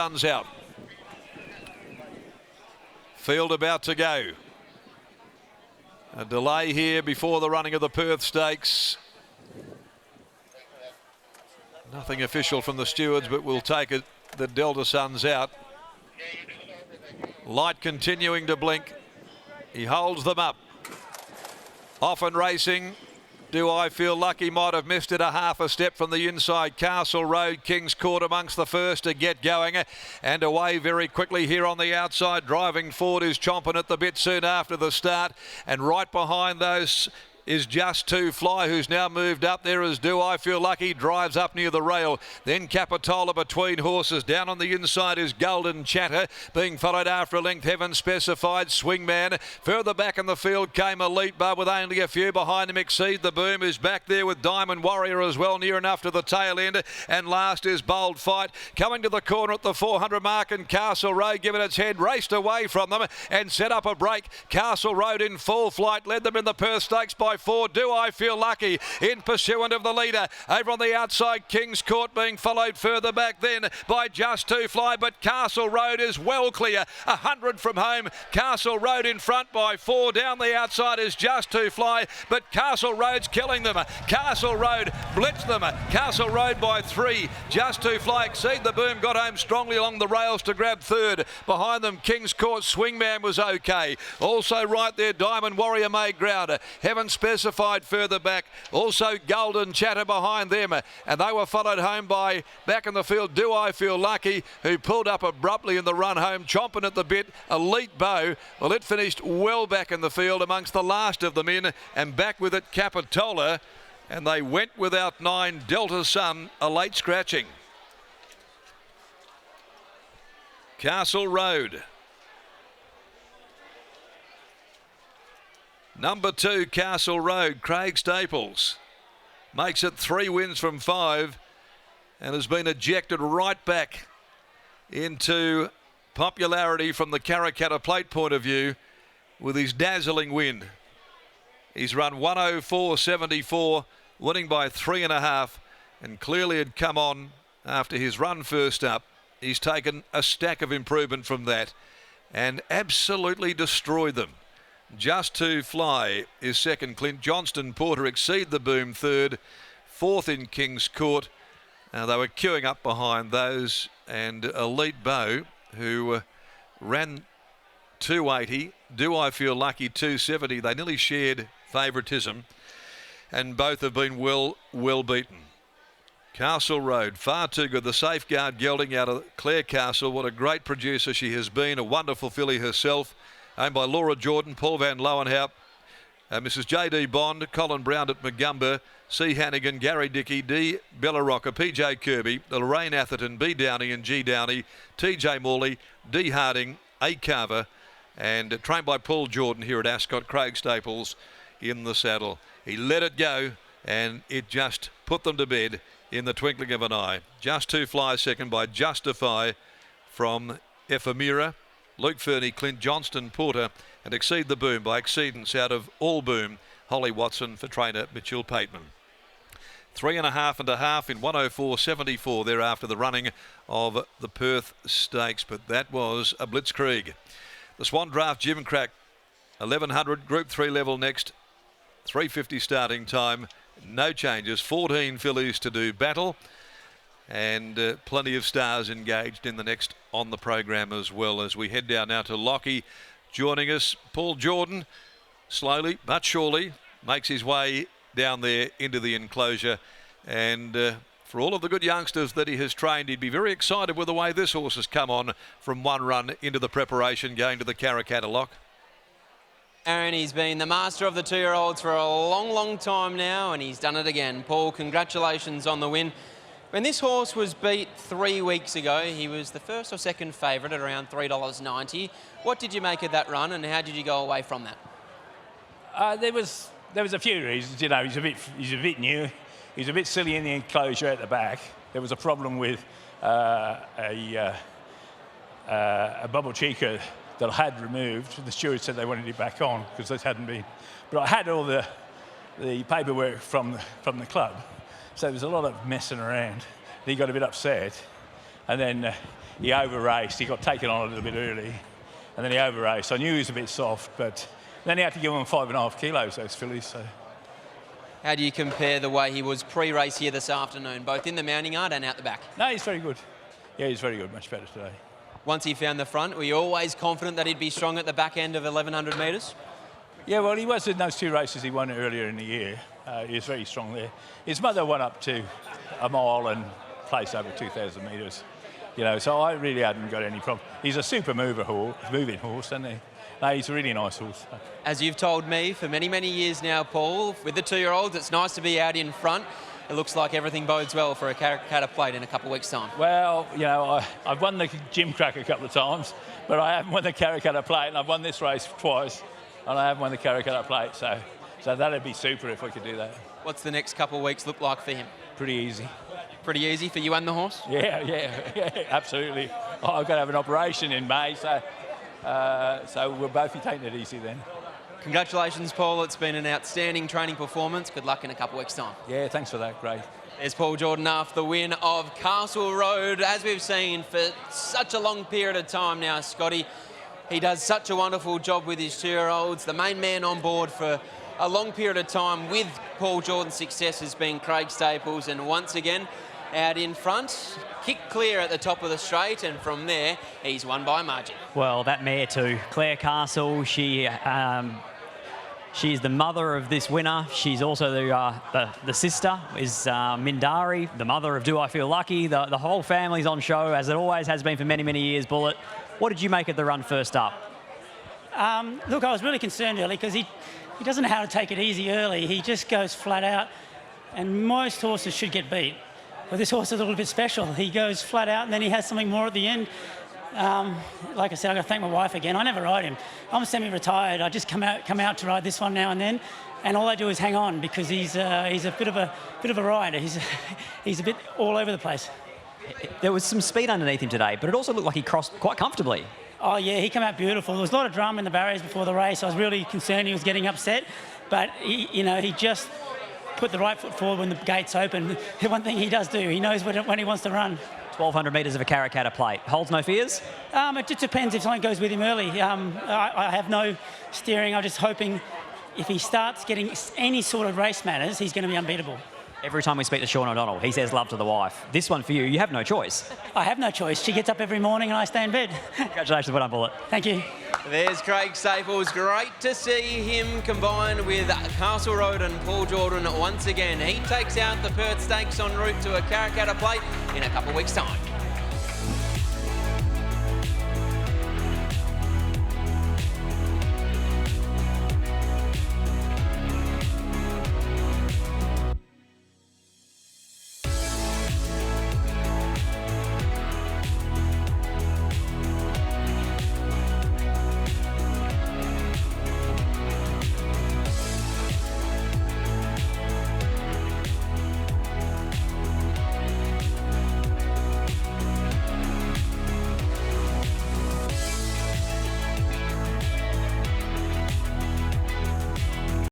Sun's out. Field about to go. A delay here before the running of the Perth Stakes. Nothing official from the stewards, but we'll take it that Delta Sun's out. Light continuing to blink. He holds them up. Often racing. Do I Feel Lucky might have missed it a half a step from the inside. Castle Road, King's Court amongst the first to get going. And away very quickly here on the outside. Driving forward is chomping at the bit soon after the start. And right behind those is Just To Fly, who's now moved up. There is Do I Feel Lucky, drives up near the rail. Then Capitola between horses. Down on the inside is Golden Chatter, being followed after a length, Heaven Specified, Swingman. Further back in the field came Elite Bar with only a few behind him. Exceed the Boom is back there with Diamond Warrior as well, near enough to the tail end. And last is Bold Fight. Coming to the corner at the 400 mark, and Castle Road giving its head, raced away from them and set up a break. Castle Road in full flight, led them in the Perth Stakes by 4. Do I Feel Lucky in pursuant of the leader. Over on the outside, King's Court being followed further back then by Just To Fly, but Castle Road is well clear. 100 from home. Castle Road in front by 4. Down the outside is Just To Fly, but Castle Road's killing them. Castle Road blitzed them. Castle Road by 3. Just To Fly, Exceed the Boom, got home strongly along the rails to grab third. Behind them, King's Court, Swingman was okay. Also right there, Diamond Warrior made ground. Heaven Specified further back. Also Golden Chatter behind them. And they were followed home by, back in the field, Do I Feel Lucky, who pulled up abruptly in the run home, chomping at the bit. Elite Bow, well, it finished well back in the field amongst the last of them in, and back with it Capitola. And they went without 9. Delta Sun, a late scratching. Castle Road. Number 2, Castle Road, Craig Staples, makes it 3 wins from 5 and has been ejected right back into popularity from the Karrakatta Plate point of view with his dazzling win. He's run 104.74, winning by 3.5, and clearly had come on after his run first up. He's taken a stack of improvement from that and absolutely destroyed them. Just To Fly is second. Clint Johnston Porter, Exceed the Boom third. Fourth in King's Court. They were queuing up behind those. And Elite Bow, who ran 280. Do I Feel Lucky 270. They nearly shared favouritism. And both have been well beaten. Castle Road, far too good. The Safeguard gelding out of Clare Castle. What a great producer she has been. A wonderful filly herself. Owned by Laura Jordan, Paul Van Lowenhout, Mrs. J.D. Bond, Colin Brown at Magumba, C. Hannigan, Gary Dickey, D. Bellarocca, P.J. Kirby, Lorraine Atherton, B. Downey and G. Downey, T.J. Morley, D. Harding, A. Carver, and trained by Paul Jordan here at Ascot, Craig Staples in the saddle. He let it go and it just put them to bed in the twinkling of an eye. Just To Fly second by Justify from Ephemera. Luke Fernie, Clint Johnston Porter, and Exceed the Boom by Exceedance out of All Boom, Holly Watson for trainer Mitchell Pateman. 3.5 in 104.74 thereafter the running of the Perth Stakes, but that was a blitzkrieg. The Swan Draft Jim Crack, 1100 Group 3 level next, 3:50 starting time, no changes, 14 fillies to do battle. And plenty of stars engaged in the next on the program as well, as we head down now to Lockie. Joining us, Paul Jordan, slowly but surely makes his way down there into the enclosure. And for all of the good youngsters that he has trained, he'd be very excited with the way this horse has come on from one run into the preparation going to the Karrakatta Lock. Aaron, he's been the master of the 2-year-olds for a long time now, and he's done it again. Paul, congratulations on the win. When this horse was beat 3 weeks ago, he was the first or second favourite at around $3.90. What did you make of that run, and how did you go away from that? There was a few reasons. You know, he's a bit new. He's a bit silly in the enclosure at the back. There was a problem with a bubble cheeker that I had removed. The steward said they wanted it back on because this hadn't been. But I had all the paperwork from the club. So there was a lot of messing around. He got a bit upset, and then he over-raced. He got taken on a little bit early, and then he over-raced. I knew he was a bit soft, but then he had to give him 5.5 kilos, those fillies. So. How do you compare the way he was pre-race here this afternoon, both in the mounting yard and out the back? No, he's very good. Yeah, he's very good, much better today. Once he found the front, were you always confident that he'd be strong at the back end of 1,100 metres? Yeah, well, he was in those 2 races he won earlier in the year. He was very strong there. His mother won up to a mile and placed over 2,000 metres. You know, so I really hadn't got any problem. He's a super moving horse, isn't he? No, he's a really nice horse. As you've told me for many, many years now, Paul, with the 2-year-olds, it's nice to be out in front. It looks like everything bodes well for a Karrakatta Plate in a couple of weeks' time. Well, you know, I've won the Jim Crack a couple of times, but I haven't won the Karrakatta Plate, and I've won this race twice, and I haven't won the Karrakatta Plate, so that'd be super if we could do that. What's the next couple of weeks look like for him? Pretty easy. Pretty easy for you and the horse? Yeah, absolutely. I've got to have an operation in May, so we'll both be taking it easy then. Congratulations, Paul. It's been an outstanding training performance. Good luck in a couple of weeks' time. Yeah, thanks for that. Great. There's Paul Jordan after the win of Castle Road. As we've seen for such a long period of time now, Scotty, he does such a wonderful job with his 2-year-olds. The main man on board for a long period of time with Paul Jordan's success has been Craig Staples, and once again, out in front, kicked clear at the top of the straight, and from there, he's won by a margin. Well, that mare too, Claire Castle, she's the mother of this winner. She's also the sister is Mindari, the mother of Do I Feel Lucky. The whole family's on show, as it always has been for many, many years, Bullet. What did you make of the run first up? Look, I was really concerned early because he doesn't know how to take it easy early. He just goes flat out, and most horses should get beat. But this horse is a little bit special. He goes flat out, and then he has something more at the end. Like I said, I've got to thank my wife again. I never ride him. I'm semi-retired. I just come out to ride this one now and then, and all I do is hang on because he's a bit of a rider. He's a bit all over the place. There was some speed underneath him today, but it also looked like he crossed quite comfortably. Oh yeah, he came out beautiful. There was a lot of drama in the barriers before the race. I was really concerned he was getting upset, but he just put the right foot forward when the gates open. The one thing he does do, he knows when he wants to run. 1,200 metres of a Karrakatta Plate. Holds no fears? It just depends if something goes with him early. I have no steering. I'm just hoping if he starts getting any sort of race manners, he's going to be unbeatable. Every time we speak to Sean O'Donnell, he says love to the wife. This one for you, you have no choice. I have no choice. She gets up every morning and I stay in bed. Congratulations, well done, Bullet. Thank you. There's Craig Staples. Great to see him combined with Castle Road and Paul Jordan once again. He takes out the Perth Stakes en route to a Karrakatta Plate in a couple of weeks' time.